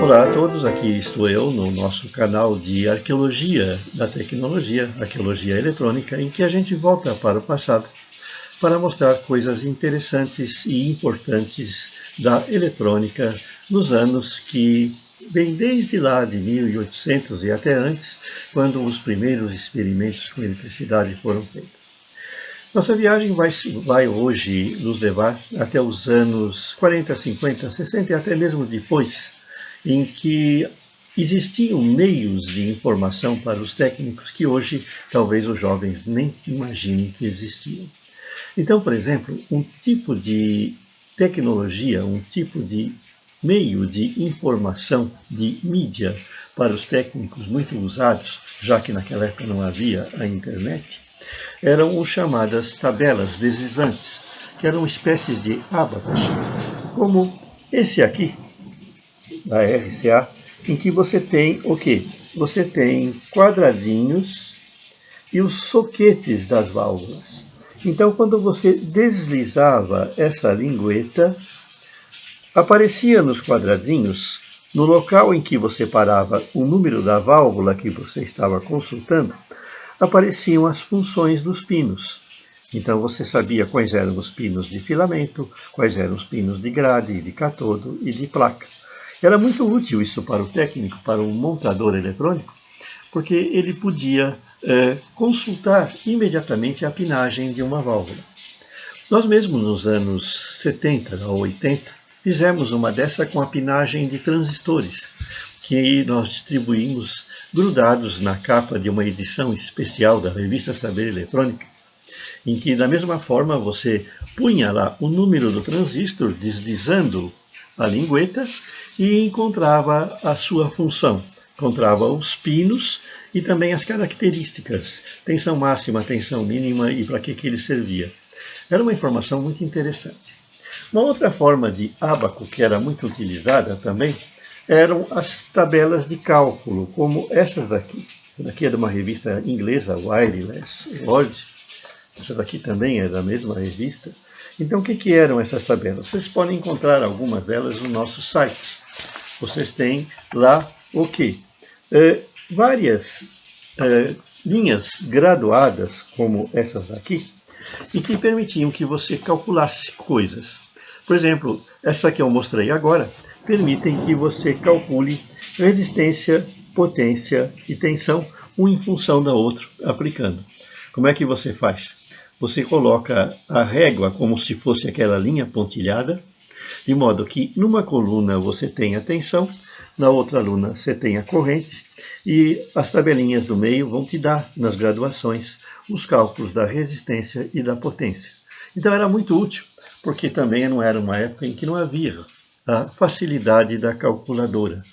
Olá a todos, aqui estou eu no nosso canal de Arqueologia da Tecnologia, Arqueologia Eletrônica, em que a gente volta para o passado para mostrar coisas interessantes e importantes da eletrônica nos anos que vêm desde lá de 1800 e até antes, quando os primeiros experimentos com eletricidade foram feitos. Nossa viagem vai hoje nos levar até os anos 40, 50, 60 e até mesmo depois, em que existiam meios de informação para os técnicos que hoje talvez os jovens nem imaginem que existiam. Então, por exemplo, um tipo de tecnologia, um tipo de meio de informação, de mídia para os técnicos muito usados, já que naquela época não havia a internet, eram os chamadas tabelas deslizantes, que eram espécies de ábacos, como esse aqui, da RCA, em que você tem o quê? Você tem quadradinhos e os soquetes das válvulas. Então, quando você deslizava essa lingueta, aparecia nos quadradinhos, no local em que você parava o número da válvula que você estava consultando, apareciam as funções dos pinos. Então você sabia quais eram os pinos de filamento, quais eram os pinos de grade, de catodo e de placa. Era muito útil isso para o técnico, para o montador eletrônico, porque ele podia consultar imediatamente a pinagem de uma válvula. Nós mesmos nos anos 70 ou 80 fizemos uma dessa com a pinagem de transistores, que nós distribuímos grudados na capa de uma edição especial da revista Saber Eletrônica, em que da mesma forma você punha lá o número do transistor deslizando a lingueta e encontrava a sua função, encontrava os pinos e também as características, tensão máxima, tensão mínima e para que ele servia. Era uma informação muito interessante. Uma outra forma de ábaco que era muito utilizada também eram as tabelas de cálculo, como essas daqui. Essa daqui é de uma revista inglesa, Wireless World. Essa daqui também é da mesma revista. Então, o que eram essas tabelas? Vocês podem encontrar algumas delas no nosso site. Vocês têm lá o quê? Várias linhas graduadas, como essas daqui, e que permitiam que você calculasse coisas. Por exemplo, essa que eu mostrei agora, permitem que você calcule resistência, potência e tensão, um em função da outra, aplicando. Como é que você faz? Você coloca a régua como se fosse aquela linha pontilhada, de modo que numa coluna você tem a tensão, na outra coluna você tem a corrente, e as tabelinhas do meio vão te dar, nas graduações, os cálculos da resistência e da potência. Então era muito útil, porque também não era uma época em que não havia a facilidade da calculadora.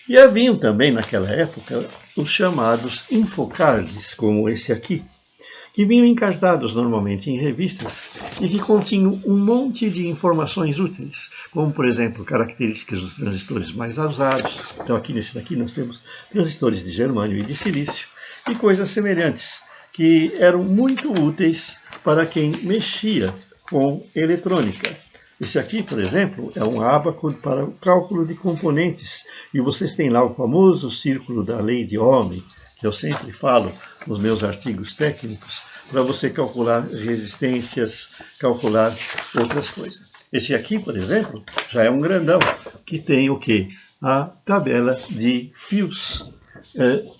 E haviam também naquela época os chamados infocards, como esse aqui, que vinham encartados normalmente em revistas e que continham um monte de informações úteis, como, por exemplo, características dos transistores mais usados. Então, aqui nesse daqui nós temos transistores de germânio e de silício e coisas semelhantes, que eram muito úteis para quem mexia com eletrônica. Esse aqui, por exemplo, é um ábaco para o cálculo de componentes, e vocês têm lá o famoso círculo da lei de Ohm, que eu sempre falo nos meus artigos técnicos, para você calcular resistências, calcular outras coisas. Esse aqui, por exemplo, já é um grandão, que tem o quê? A tabela de fios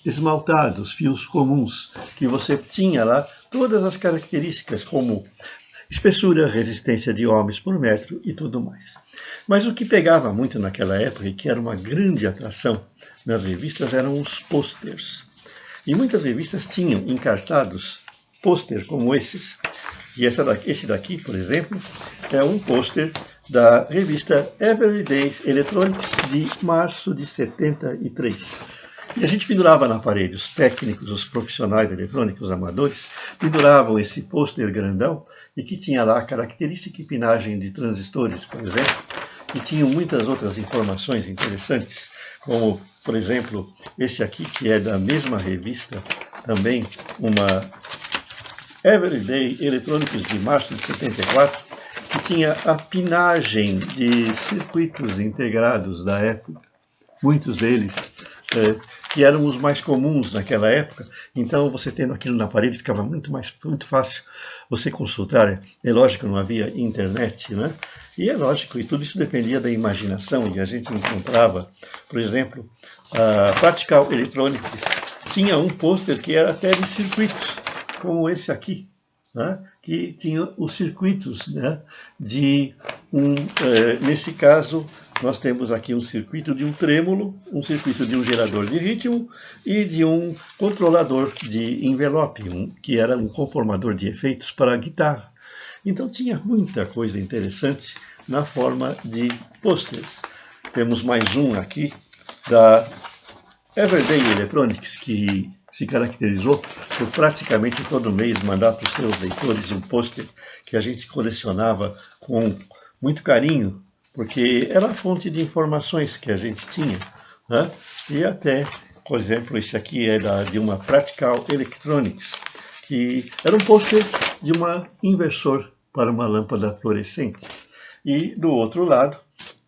esmaltados, fios comuns, que você tinha lá todas as características, como espessura, resistência de ohms por metro e tudo mais. Mas o que pegava muito naquela época, e que era uma grande atração nas revistas, eram os pôsteres. E muitas revistas tinham encartados pôster como esses. E esse daqui, por exemplo, é um pôster da revista Everyday Electronics de março de 73. E a gente pendurava na parede, os técnicos, os profissionais de eletrônica, os amadores, penduravam esse pôster grandão e que tinha lá a característica e pinagem de transistores, por exemplo, e tinham muitas outras informações interessantes, como, por exemplo, esse aqui, que é da mesma revista, também uma Everyday Electronics de março de 74, que tinha a pinagem de circuitos integrados da época. muitos deles, que eram os mais comuns naquela época. Então, você tendo aquilo na parede ficava muito fácil você consultar. É lógico, não havia internet, né? E é lógico, e tudo isso dependia da imaginação, e a gente encontrava, por exemplo, a Practical Electronics tinha um pôster que era até de circuitos, como esse aqui, né? Que tinha os circuitos, né? Nesse caso, nós temos aqui um circuito de um trêmulo, um circuito de um gerador de ritmo e de um controlador de envelope, que era um conformador de efeitos para a guitarra. Então tinha muita coisa interessante na forma de pôsteres. Temos mais um aqui da Everyday Electronics, que se caracterizou por praticamente todo mês mandar para os seus leitores um pôster que a gente colecionava com muito carinho, porque era a fonte de informações que a gente tinha, né? E até, por exemplo, esse aqui é de uma Practical Electronics, que era um pôster de um inversor para uma lâmpada fluorescente. E do outro lado,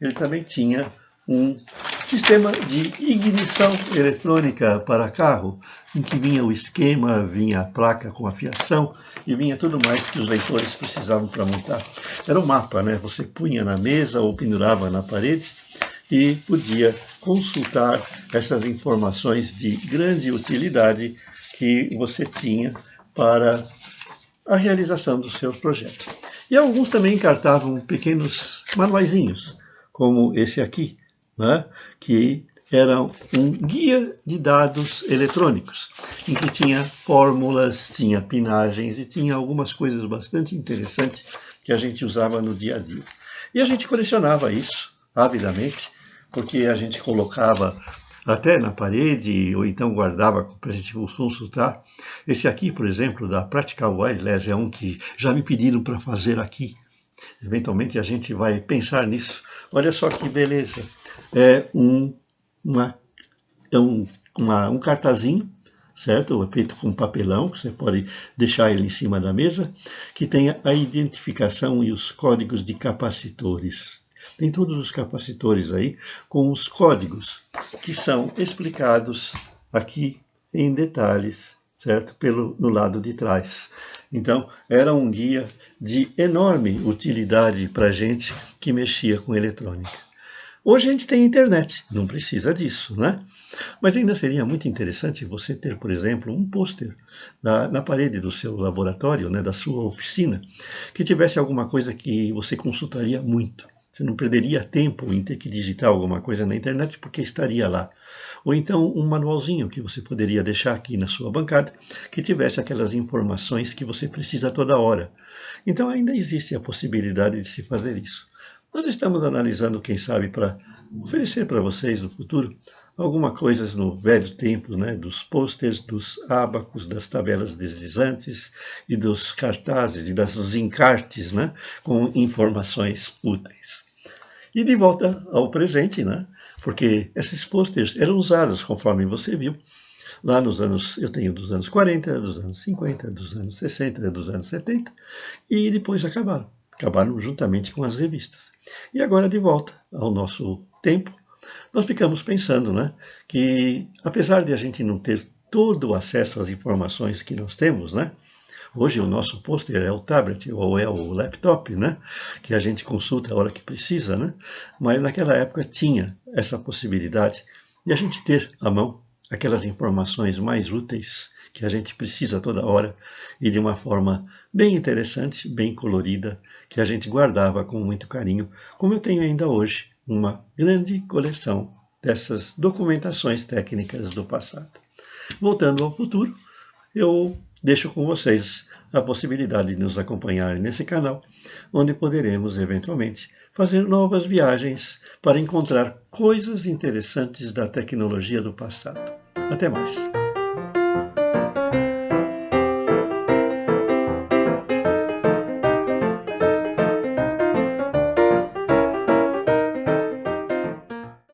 ele também tinha um sistema de ignição eletrônica para carro, em que vinha o esquema, vinha a placa com a fiação e vinha tudo mais que os leitores precisavam para montar. Era um mapa, né? Você punha na mesa ou pendurava na parede e podia consultar essas informações de grande utilidade que você tinha para a realização do seu projeto. E alguns também encartavam pequenos manuaizinhos, como esse aqui, né? Que era um guia de dados eletrônicos, em que tinha fórmulas, tinha pinagens e tinha algumas coisas bastante interessantes que a gente usava no dia a dia. E a gente colecionava isso avidamente, porque a gente colocava até na parede, ou então guardava para a gente consultar. Esse aqui, por exemplo, da Practical Wireless, é um que já me pediram para fazer aqui. Eventualmente a gente vai pensar nisso. Olha só que beleza. É um cartazinho, certo? Feito com papelão, que você pode deixar ele em cima da mesa, que tenha a identificação e os códigos de capacitores. Tem todos os capacitores aí, com os códigos que são explicados aqui em detalhes, certo? No lado de trás. Então, era um guia de enorme utilidade para a gente que mexia com eletrônica. Hoje a gente tem internet, não precisa disso, né? Mas ainda seria muito interessante você ter, por exemplo, um pôster na parede do seu laboratório, né, da sua oficina, que tivesse alguma coisa que você consultaria muito. Você não perderia tempo em ter que digitar alguma coisa na internet, porque estaria lá. Ou então um manualzinho que você poderia deixar aqui na sua bancada, que tivesse aquelas informações que você precisa toda hora. Então ainda existe a possibilidade de se fazer isso. Nós estamos analisando, quem sabe, para oferecer para vocês no futuro alguma coisa no velho tempo, né, dos pôsteres, dos ábacos, das tabelas deslizantes e dos cartazes e dos encartes, né, com informações úteis. E de volta ao presente, né, porque esses pôsteres eram usados, conforme você viu, lá nos anos, eu tenho dos anos 40, dos anos 50, dos anos 60, dos anos 70, e depois acabaram. Acabaram juntamente com as revistas. E agora, de volta ao nosso tempo, nós ficamos pensando, né, que apesar de a gente não ter todo o acesso às informações que nós temos, né, hoje o nosso pôster é o tablet ou é o laptop, né, que a gente consulta a hora que precisa, né, mas naquela época tinha essa possibilidade de a gente ter à mão aquelas informações mais úteis que a gente precisa toda hora e de uma forma bem interessante, bem colorida, que a gente guardava com muito carinho, como eu tenho ainda hoje uma grande coleção dessas documentações técnicas do passado. Voltando ao futuro, eu deixo com vocês a possibilidade de nos acompanhar nesse canal, onde poderemos, eventualmente, fazer novas viagens para encontrar coisas interessantes da tecnologia do passado. Até mais!